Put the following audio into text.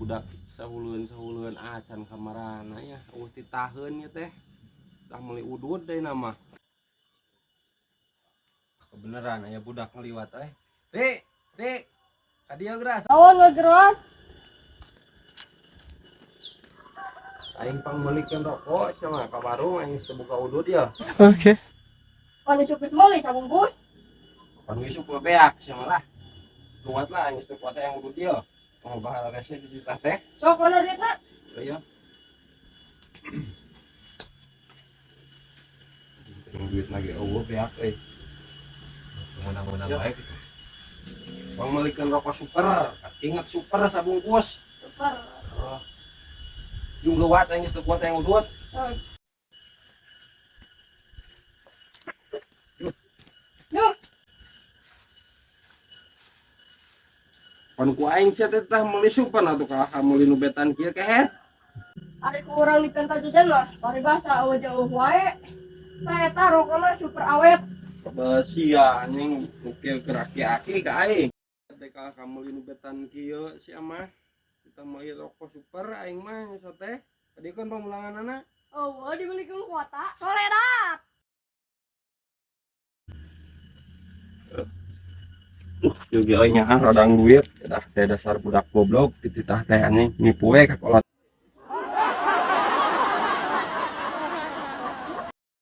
budak sahulun acan kamarana ya titaheun ya teh tah meuli udud deui nama kebeneran aya budak ngaliwat Dik ka dieu geura Awan ngegeron. aing pangmelikeun rokok sama ka warung aing teu buka udud ya Oke. Anu supit meuli sabungkus. pan wisuk beak sama lah kuat lah aing teu kuat yang udud ya mau bahala rese di tah teh Sok mana duitna? ya duit lagi eueuh beak euy Menang-menang Ya. baik itu. pangmelikeun rokok super ingat super sabungkus Super. yung lewat aing teu kuat yang udud Yuh, pan ku aing sia teh tah meuli supan atuh ka meuli nu betan kieu kehet ari kurang di pental jajan mah, paribasa awe jauh wae. Tah eta rokona super awet. sia anjing ukil ke aki-aki ka aing teh ka meuli nu betan kieu sia mah kita meuli rokok super aing mah nya teh tadi kan pamulanganana Oh, dibeli ke kuota. Soledad. juga nya rodang duit dah teh dasar budak goblok dititah teh anjing nipu we ka kolot